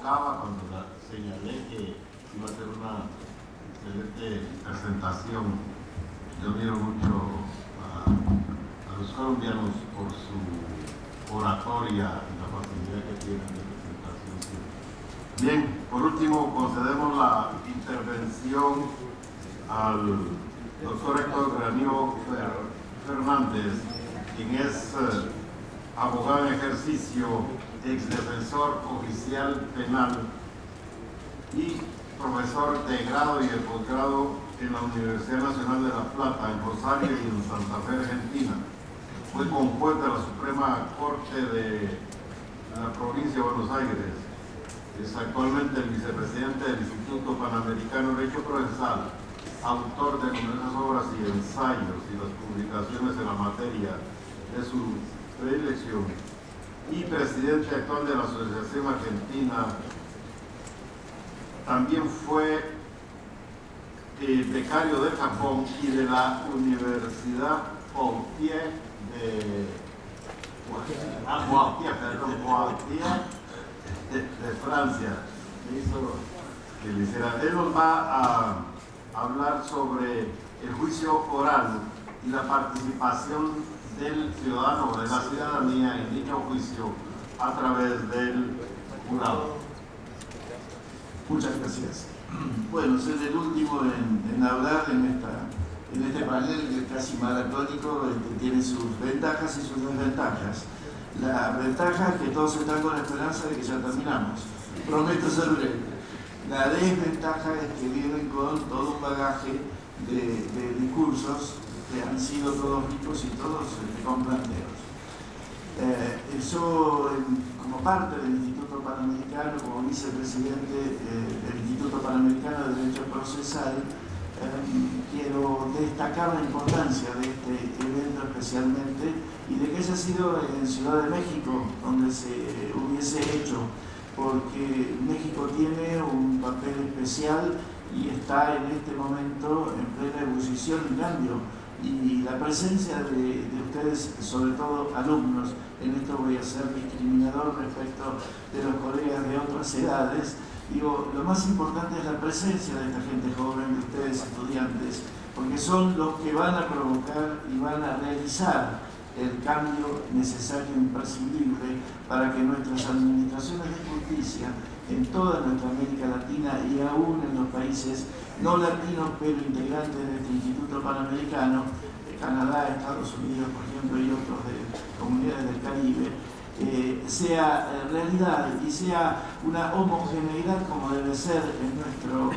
equivocaba cuando señalé que iba a ser una excelente presentación. Yo admiro mucho a los colombianos por su oratoria y la facilidad que tienen de presentación. Bien, por último, concedemos la intervención al doctor Héctor Granillo Fernández, quien es abogado en ejercicio, exdefensor oficial penal y profesor de grado y de posgrado en la Universidad Nacional de La Plata, en Rosario y en Santa Fe, Argentina. Fue juez de la Suprema Corte de la provincia de Buenos Aires. Es actualmente el vicepresidente del Instituto Panamericano de Derecho Procesal, autor de numerosas obras y ensayos y las publicaciones en la materia de su predilección, y presidente actual de la Asociación Argentina. También fue becario del Japón y de la Universidad Poitiers de Francia. Él nos va a hablar sobre el juicio oral y la participación del ciudadano o de la ciudadanía en dicho juicio a través del jurado. Muchas gracias. Bueno, soy el último en hablar en este panel casi maratónico, que tiene sus ventajas y sus desventajas. La ventaja es que todos están con la esperanza de que ya terminamos. Prometo ser breve. La desventaja es que vienen con todo un bagaje de discursos que han sido todos ricos y todos con planteos. Yo, como parte del Instituto Panamericano, como vicepresidente del Instituto Panamericano de Derecho Procesal, quiero destacar la importancia de este evento especialmente y de que haya sido en Ciudad de México donde se hubiese hecho, porque México tiene un papel especial y está en este momento en plena ebullición y cambio, y la presencia de ustedes, sobre todo alumnos, en esto voy a ser discriminador respecto de los colegas de otras edades, digo, lo más importante es la presencia de esta gente joven, de ustedes estudiantes, porque son los que van a provocar y van a realizar el cambio necesario e imprescindible para que nuestras administraciones de justicia en toda nuestra América Latina y aún en los países no latinos pero integrantes de este Instituto Panamericano, Canadá, Estados Unidos, por ejemplo, y otros de comunidades del Caribe, sea realidad y sea una homogeneidad como debe ser en nuestro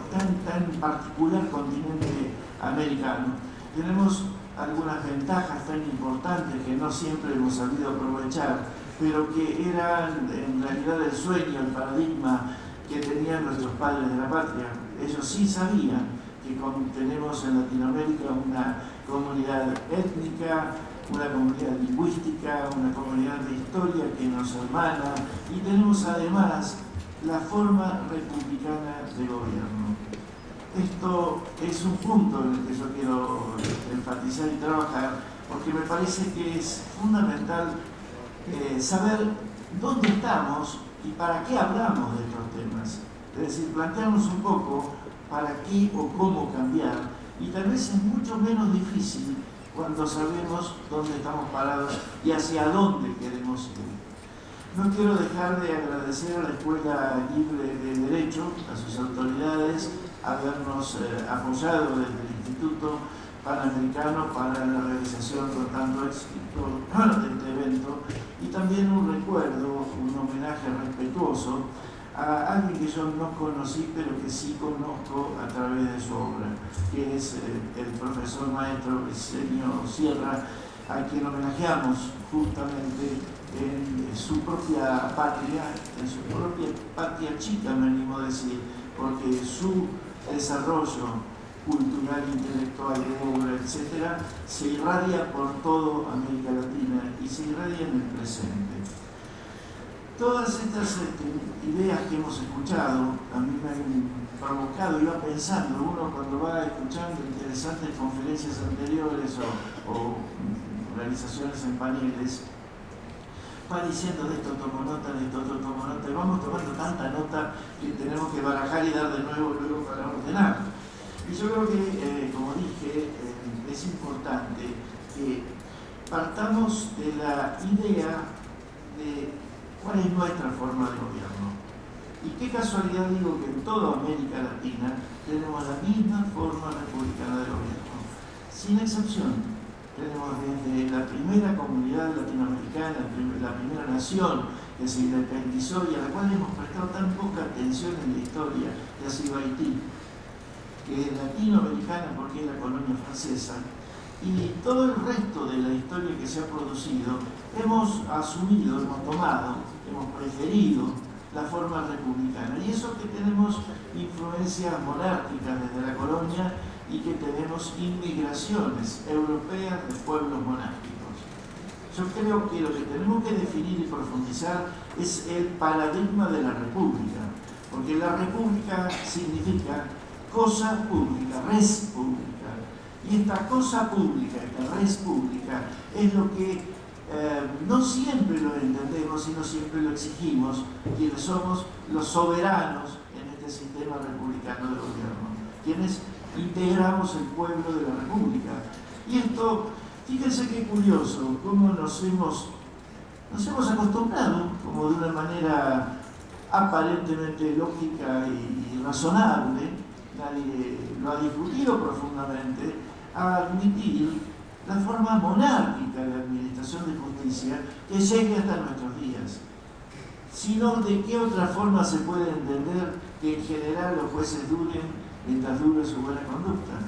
tan particular continente americano. Tenemos algunas ventajas tan importantes que no siempre hemos sabido aprovechar, pero que eran en realidad el sueño, el paradigma que tenían nuestros padres de la patria. Ellos sí sabían que tenemos en Latinoamérica una comunidad étnica, una comunidad lingüística, una comunidad de historia que nos hermana, y tenemos además la forma republicana de gobierno. Esto es un punto en el que yo quiero enfatizar y trabajar, porque me parece que es fundamental saber dónde estamos y para qué hablamos de estos temas. Es decir, plantearnos un poco para qué o cómo cambiar, y tal vez es mucho menos difícil cuando sabemos dónde estamos parados y hacia dónde queremos ir. No quiero dejar de agradecer a la Escuela Libre de Derecho, a sus autoridades, habernos apoyado desde el Instituto Panamericano para la realización con tanto éxito de este evento, y también un recuerdo, un homenaje respetuoso a alguien que yo no conocí pero que sí conozco a través de su obra, que es el profesor maestro Briceño Sierra, a quien homenajeamos justamente en su propia patria, en su propia patria chica, me animo a decir, porque su desarrollo cultural, intelectual, de obra, etc., se irradia por toda América Latina y se irradia en el presente. Todas estas ideas que hemos escuchado a mí me han provocado, iba pensando, uno cuando va escuchando interesantes conferencias anteriores o realizaciones en paneles, va diciendo de esto tomo nota, de esto otro tomo nota, nota que tenemos que barajar y dar de nuevo luego para ordenar. Y yo creo que, como dije, es importante que partamos de la idea de cuál es nuestra forma de gobierno. Y qué casualidad digo que en toda América Latina tenemos la misma forma republicana de gobierno, sin excepción. Tenemos desde la primera comunidad latinoamericana, la primera nación que se independizó y a la cual hemos prestado tan poca atención en la historia, que ha sido Haití, que es latinoamericana porque es la colonia francesa, y todo el resto de la historia que se ha producido, hemos asumido, hemos tomado, hemos preferido la forma republicana. Y eso que tenemos influencias monárquicas desde la colonia y que tenemos inmigraciones europeas de pueblos monárquicos. Yo creo que lo que tenemos que definir y profundizar es el paradigma de la república, porque la república significa cosa pública, res pública. Y esta cosa pública, esta res pública, es lo que no siempre lo entendemos y no siempre lo exigimos, quienes somos los soberanos en este sistema republicano de gobierno, quienes integramos el pueblo de la república. Y esto, fíjense qué curioso, cómo nos hemos acostumbrado, como de una manera aparentemente lógica y razonable, nadie lo ha discutido profundamente, a admitir la forma monárquica de administración de justicia que llegue hasta nuestros días. Sino de qué otra forma se puede entender que en general los jueces duren mientras dure su buena conducta.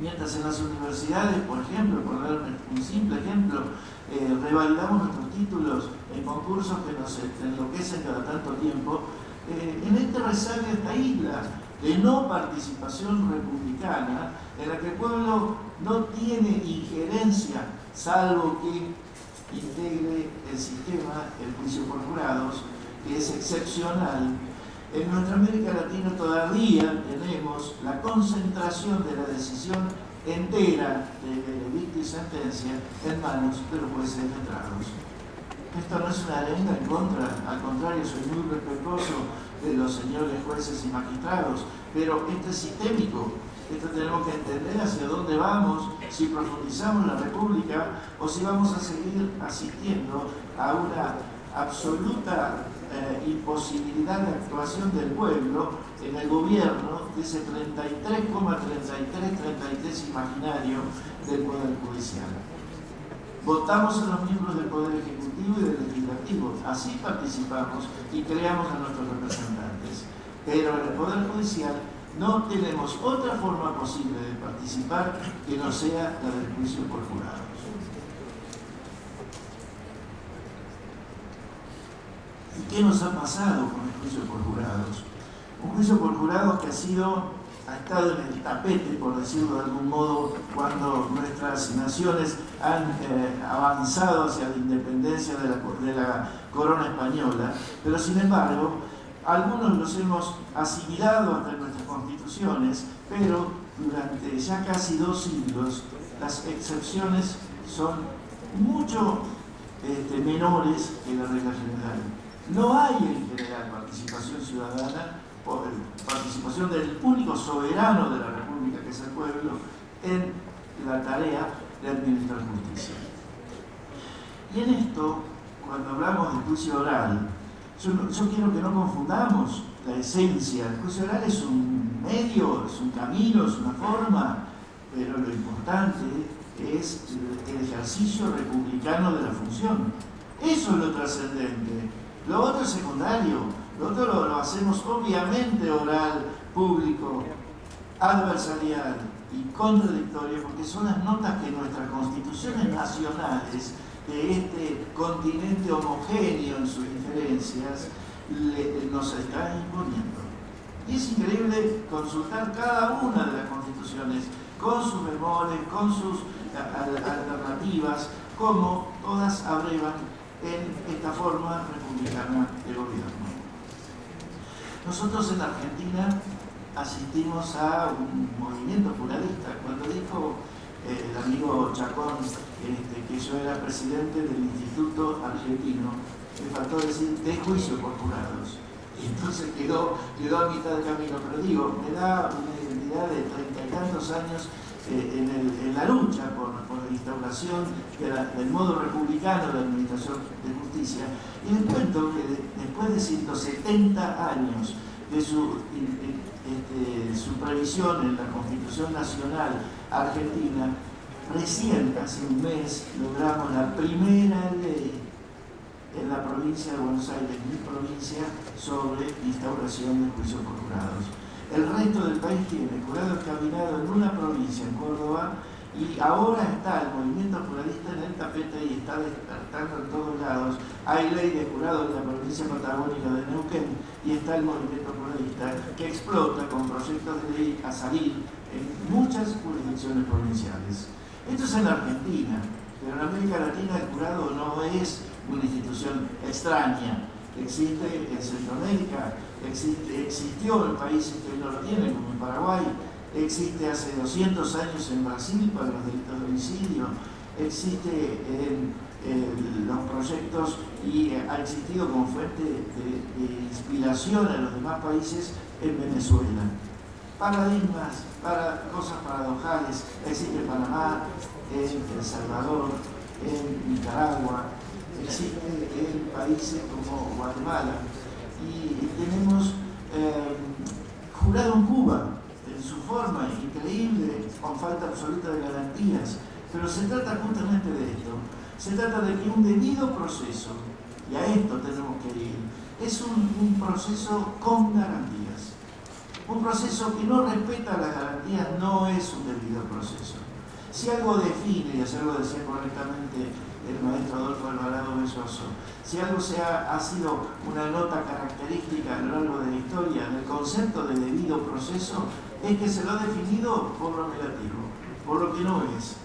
Mientras en las universidades, por ejemplo, por dar un simple ejemplo, revalidamos nuestros títulos en concursos que nos enloquecen cada tanto tiempo, en este rezaga esta isla de no participación republicana, en la que el pueblo no tiene injerencia, salvo que integre el sistema, el juicio por jurados, que es excepcional. En nuestra América Latina todavía tenemos la concentración de la decisión entera de veredicto y sentencia en manos de los jueces letrados. Esto no es una arenga en contra, al contrario, soy muy respetuoso de los señores jueces y magistrados, pero esto es sistémico. Esto tenemos que entender hacia dónde vamos, si profundizamos la república o si vamos a seguir asistiendo a una absoluta imposibilidad de actuación del pueblo en el gobierno de ese 33,33 imaginario del Poder Judicial. Votamos a los miembros del Poder Ejecutivo y del Legislativo, así participamos y creamos a nuestros representantes. Pero en el Poder Judicial no tenemos otra forma posible de participar que no sea la del juicio por jurados. ¿Y qué nos ha pasado con el juicio por jurados? Un juicio por jurados que ha estado en el tapete, por decirlo de algún modo, cuando nuestras naciones han avanzado hacia la independencia de la corona española, pero sin embargo, algunos los hemos asimilado hasta en nuestras constituciones, pero durante ya casi 2 siglos las excepciones son mucho menores que la regla general. No hay en general participación ciudadana, participación del único soberano de la República, que es el pueblo, en la tarea de administrar justicia. Y en esto, cuando hablamos de juicio oral, yo quiero que no confundamos la esencia. El juicio oral es un medio, es un camino, es una forma, pero lo importante es el ejercicio republicano de la función. Eso es lo trascendente. Lo otro es secundario. Lo otro lo hacemos obviamente oral, público, adversarial y contradictorio, porque son las notas que nuestras constituciones nacionales de este continente homogéneo en sus diferencias nos están imponiendo. Y es increíble consultar cada una de las constituciones con sus memorias, con sus alternativas, cómo todas abrevan en esta forma republicana de gobierno. Nosotros en Argentina asistimos a un movimiento pluralista. Cuando dijo el amigo Chacón que yo era presidente del Instituto Argentino, me faltó decir de juicio por jurados. y entonces quedó a mitad de camino. Pero digo, me da una identidad de 30 y tantos años en la lucha por la instauración del modo republicano de la administración de justicia. Y les cuento que después de 170 años de su previsión en la Constitución Nacional Argentina, recién, hace un mes, logramos la primera ley en la provincia de Buenos Aires, mi provincia, sobre instauración de juicios por jurados. El resto del país tiene jurado examinado en una provincia, en Córdoba, y ahora está el movimiento juradista en el tapete y está despertando en todos lados. Hay ley de jurado en la provincia patagónica de Neuquén y está el movimiento juradista que explota con proyectos de ley a salir en muchas jurisdicciones provinciales. Esto es en la Argentina, pero en América Latina el jurado no es una institución extraña. Existe en Centroamérica, existió en países que hoy no lo tienen, como en Paraguay, existe hace 200 años en Brasil para los delitos de homicidio, existe en los proyectos y ha existido como fuente de inspiración a los demás países en Venezuela. Paradigmas, cosas paradojales, existe en Panamá, en El Salvador, en Nicaragua, existe en países como Guatemala, y tenemos jurado en Cuba, en su forma increíble, con falta absoluta de garantías. Pero se trata justamente de esto. Se trata de que un debido proceso, y a esto tenemos que ir, es un proceso con garantías. Un proceso que no respeta las garantías no es un debido proceso. Si algo define, y así lo decía correctamente el maestro Adolfo Alvarado Belloso, si algo ha sido una nota característica a lo largo de la historia del concepto de debido proceso, es que se lo ha definido por lo negativo, por lo que no es,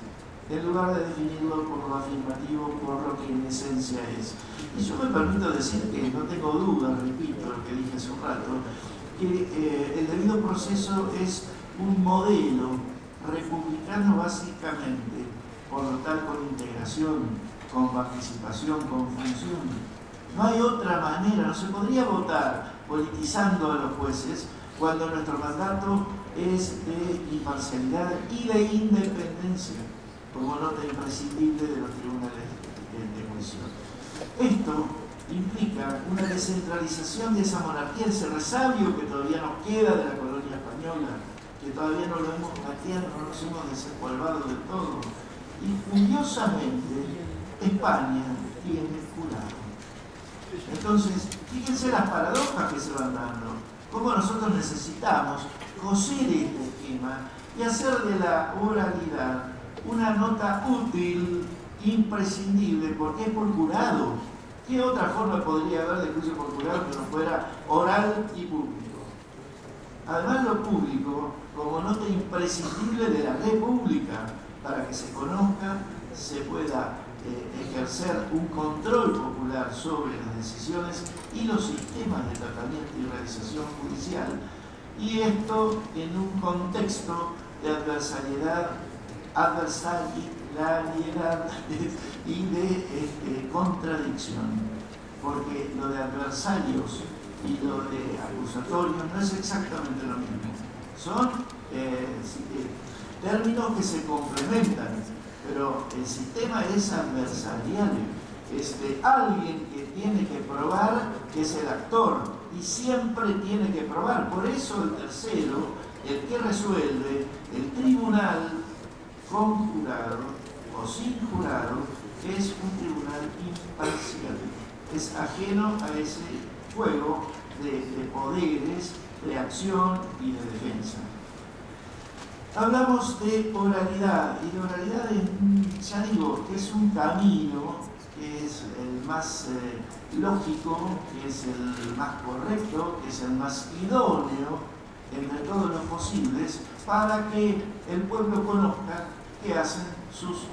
en lugar de definirlo por lo afirmativo, por lo que en esencia es. Y yo me permito decir que no tengo duda, repito lo que dije hace un rato, que el debido proceso es un modelo republicano básicamente, por lo tal con integración, con participación, con función. No hay otra manera, no se podría votar politizando a los jueces cuando nuestro mandato es de imparcialidad y de independencia, como nota imprescindible de los tribunales de juicio. Esto implica una descentralización de esa monarquía, ese resabio que todavía nos queda de la colonia española, que todavía no lo hemos pateado, no nos hemos desempolvado del todo. Y curiosamente, España tiene jurado. Entonces, fíjense las paradojas que se van dando, cómo nosotros necesitamos coser este esquema y hacer de la oralidad una nota útil, imprescindible, porque es por jurado. ¿Qué otra forma podría haber de juicio por jurado que no fuera oral y público? Además, lo público como nota imprescindible de la república, para que se conozca, se pueda ejercer un control popular sobre las decisiones y los sistemas de tratamiento y realización judicial, y esto en un contexto de adversariedad y de contradicción, porque lo de adversarios y lo de acusatorios no es exactamente lo mismo. Son términos que se complementan, pero el sistema es adversarial, es de alguien que tiene que probar que es el actor y siempre tiene que probar. Por eso el tercero, el que resuelve, el tribunal con jurado o sin jurado, es un tribunal imparcial, es ajeno a ese juego de poderes, de acción y de defensa. Hablamos de oralidad, y de oralidad ya digo, que es un camino, que es el más lógico, que es el más correcto, que es el más idóneo entre todos los posibles, para que el pueblo conozca qué hacen sus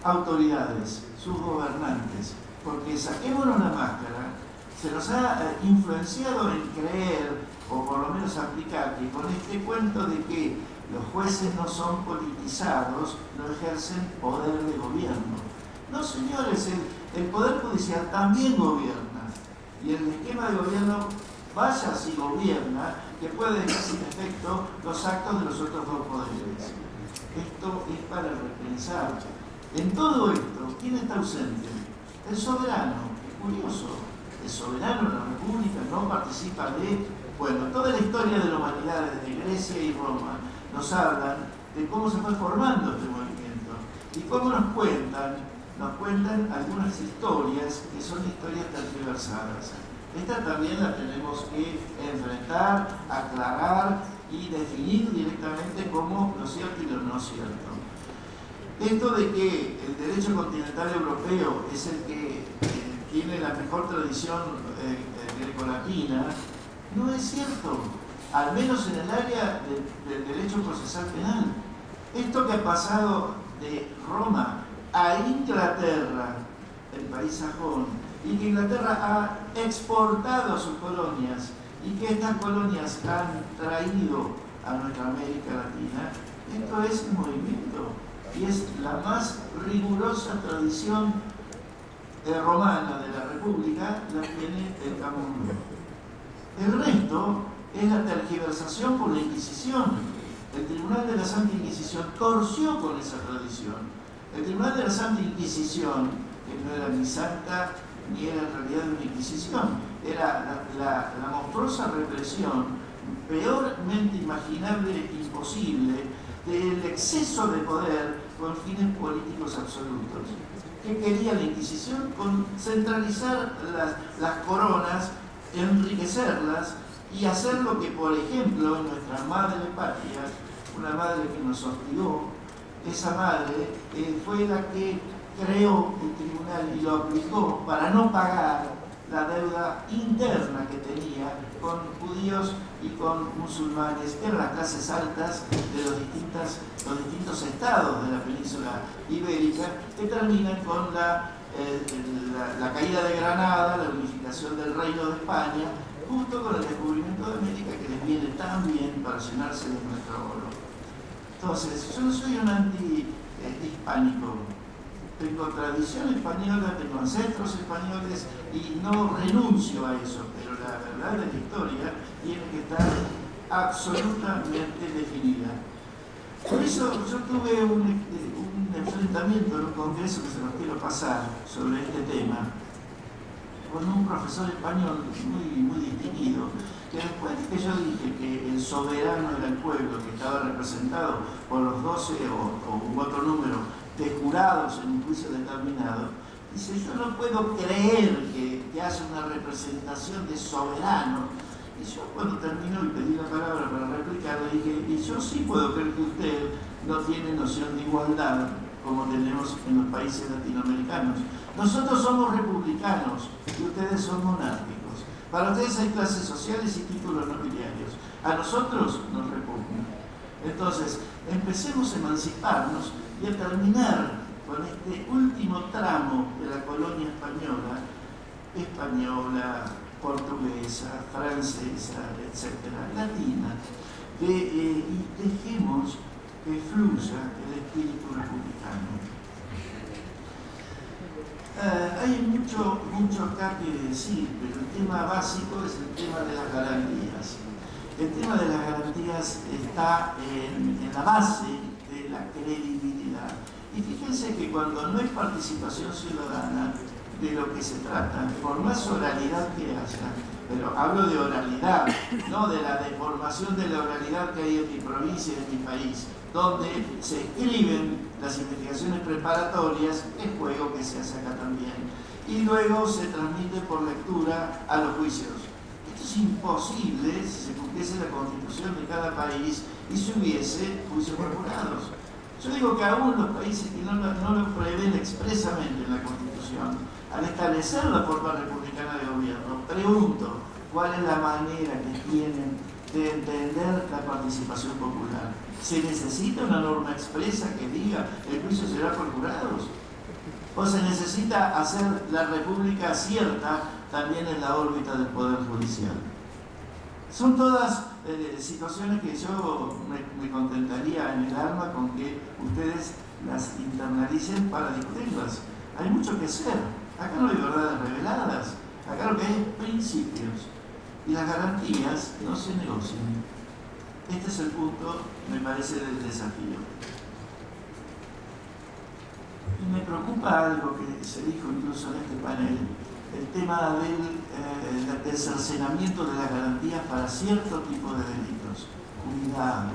autoridades, sus gobernantes. Porque saquémonos la máscara, se nos ha influenciado en creer, o por lo menos aplicar, que con este cuento de que los jueces no son politizados, no ejercen poder de gobierno. No, señores, el Poder Judicial también gobierna. Y el esquema de gobierno vaya si gobierna, que puede dejar sin efecto los actos de los otros dos poderes. Esto es para repensar. En todo esto, ¿quién está ausente? El soberano. Es curioso. El soberano de la República no participa de... Bueno, toda la historia de la humanidad, desde Grecia y Roma, nos hablan de cómo se fue formando este movimiento y cómo nos cuentan algunas historias que son historias tergiversadas. Esta también la tenemos que enfrentar, aclarar y definir directamente como lo cierto y lo no cierto. Esto de que el derecho continental europeo es el que tiene la mejor tradición grecolatina, no es cierto, al menos en el área del derecho procesal penal. Esto que ha pasado de Roma a Inglaterra, el país sajón, y que Inglaterra ha exportado a sus colonias, y que estas colonias han traído a nuestra América Latina, esto es un movimiento, y es la más rigurosa tradición romana de la República, la tiene el Camus. El resto es la tergiversación por la Inquisición. El Tribunal de la Santa Inquisición torció con esa tradición. El Tribunal de la Santa Inquisición, que no era ni santa ni era en realidad una Inquisición, era la monstruosa represión, peormente imaginable e imposible, del exceso de poder con fines políticos absolutos. ¿Qué quería la Inquisición? Con centralizar las coronas, enriquecerlas y hacer lo que, por ejemplo, nuestra madre patria, una madre que nos hostigó, esa madre fue la que creó el tribunal y lo aplicó para no pagar la deuda interna que tenía con judíos y con musulmanes, que eran las clases altas de los distintos estados de la península ibérica, que terminan con la caída de Granada, la unificación del Reino de España, junto con el descubrimiento de América, que les viene tan bien para llenarse de nuestro oro. Entonces, yo no soy un anti-hispánico. Tengo tradición española, tengo ancestros españoles y no renuncio a eso, pero la verdad de la historia tiene que estar absolutamente definida. Por eso yo tuve un enfrentamiento en un congreso que se los quiero pasar sobre este tema con un profesor español muy distinguido, que después de que yo dije que el soberano era el pueblo, que estaba representado por los 12 o otro número de jurados en un juicio determinado, dice: yo no puedo creer que haya una representación de soberano. Y yo, cuando terminó y pedí la palabra para replicar, le dije: y yo sí puedo creer que usted no tiene noción de igualdad como tenemos en los países latinoamericanos. Nosotros somos republicanos y ustedes son monárquicos. Para ustedes hay clases sociales y títulos nobiliarios. A nosotros nos repugna. Entonces, empecemos a emanciparnos y a terminar con este último tramo de la colonia española, portuguesa, francesa, etcétera, latina, y dejemos que fluya el espíritu republicano. Hay mucho acá que decir, pero el tema básico es el tema de las garantías. El tema de las garantías está en la base de la credibilidad. Y fíjense que cuando no hay participación ciudadana, de lo que se trata, por más oralidad que haya, pero hablo de oralidad, no de la deformación de la oralidad que hay en mi provincia y en mi país, donde se escriben las investigaciones preparatorias, el juego que se hace acá también, y luego se transmite por lectura a los juicios. Esto es imposible si se cumpliese la constitución de cada país y si hubiese juicios por jurados. Yo digo que aún los países que no lo prevén expresamente en la Constitución, al establecer la forma republicana de gobierno, pregunto cuál es la manera que tienen de entender la participación popular. ¿Se necesita una norma expresa que diga el juicio será por jurados? ¿O se necesita hacer la república cierta también en la órbita del Poder Judicial? Son todas situaciones que yo me contentaría en el alma con que ustedes las internalicen para discutirlas. Hay mucho que hacer. Acá no hay verdades reveladas. Acá lo que hay es principios. Y las garantías no se negocian. Este es el punto, me parece, del desafío. Y me preocupa algo que se dijo incluso en este panel, el tema del cercenamiento de las garantías para cierto tipo de delitos. Cuidado,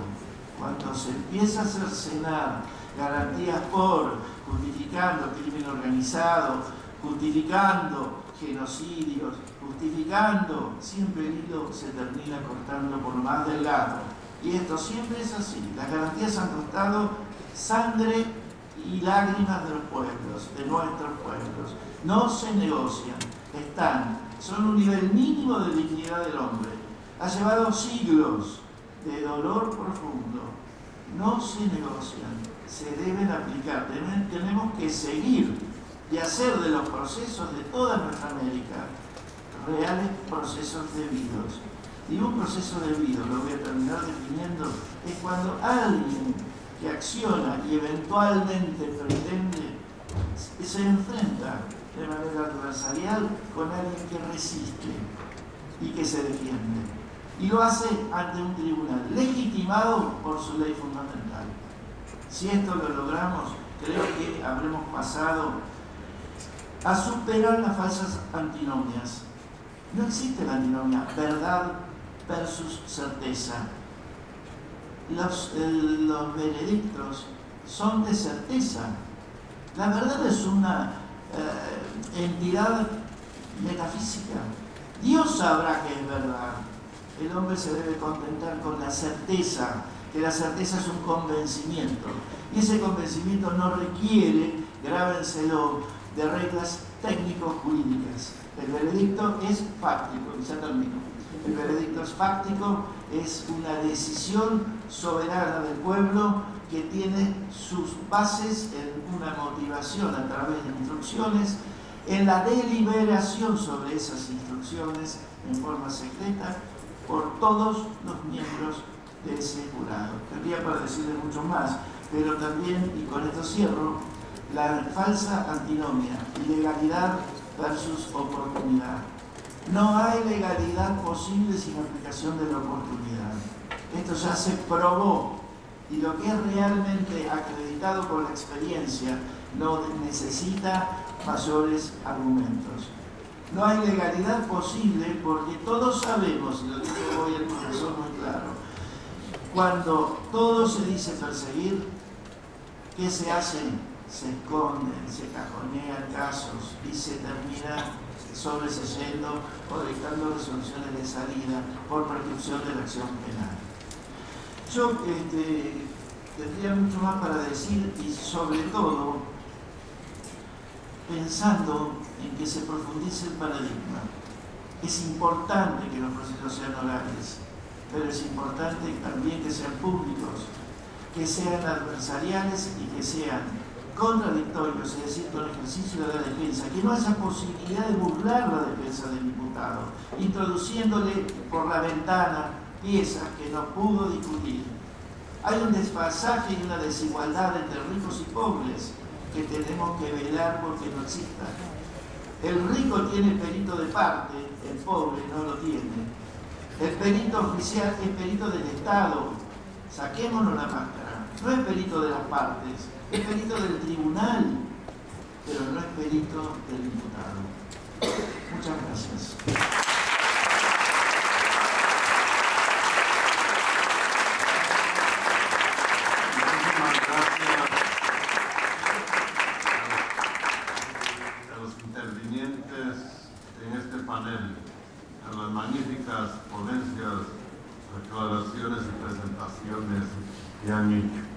cuando se empieza a cercenar garantías justificando crimen organizado, justificando genocidios, justificando, siempre el hilo se termina cortando por lo más delgado. Y esto siempre es así. Las garantías han costado sangre y lágrimas de los pueblos, de nuestros pueblos. No se negocian, son un nivel mínimo de dignidad del hombre. Ha llevado siglos de dolor profundo. No se negocian, se deben aplicar. Tenemos que seguir y hacer de los procesos de toda nuestra América reales procesos debidos. Y un proceso debido, lo voy a terminar definiendo, es cuando alguien que acciona y eventualmente pretende se enfrenta de manera adversarial con alguien que resiste y que se defiende. Y lo hace ante un tribunal legitimado por su ley fundamental. Si esto lo logramos, creo que habremos pasado a superar las falsas antinomias. No existe la antinomia verdad versus certeza. Los veredictos son de certeza. La verdad es una entidad metafísica. Dios sabrá que es verdad. El hombre se debe contentar con la certeza, que la certeza es un convencimiento. Y ese convencimiento no requiere, grábenselo, de reglas técnico-jurídicas. El veredicto es fáctico, y ya termino. El veredicto es fáctico, es una decisión soberana del pueblo que tiene sus bases en una motivación a través de instrucciones, en la deliberación sobre esas instrucciones en forma secreta por todos los miembros de ese jurado. Tendría para decirles mucho más, pero también, y con esto cierro, la falsa antinomia, legalidad versus oportunidad. No hay legalidad posible sin aplicación de la oportunidad. Esto ya se probó, y lo que es realmente acreditado por la experiencia no necesita mayores argumentos. No hay legalidad posible porque todos sabemos, y lo dijo hoy el profesor muy claro, cuando todo se dice perseguir, ¿qué se hace? Se esconden, se cajonean casos y se termina sobreseyendo o dictando resoluciones de salida por prescripción de la acción penal. Yo tendría mucho más para decir y sobre todo pensando en que se profundice el paradigma. Es importante que los procesos sean orales, pero es importante también que sean públicos, que sean adversariales y que sean contradictorios, es decir, con el ejercicio de la defensa, que no haya posibilidad de burlar la defensa del imputado, introduciéndole por la ventana piezas que no pudo discutir. Hay un desfasaje y una desigualdad entre ricos y pobres que tenemos que velar porque no exista. El rico tiene perito de parte, el pobre no lo tiene. El perito oficial es perito del Estado. Saquémonos la máscara. No es perito de las partes, es perito del tribunal, pero no es perito del imputado. Muchas gracias. A las magníficas ponencias, aclaraciones y presentaciones que han hecho.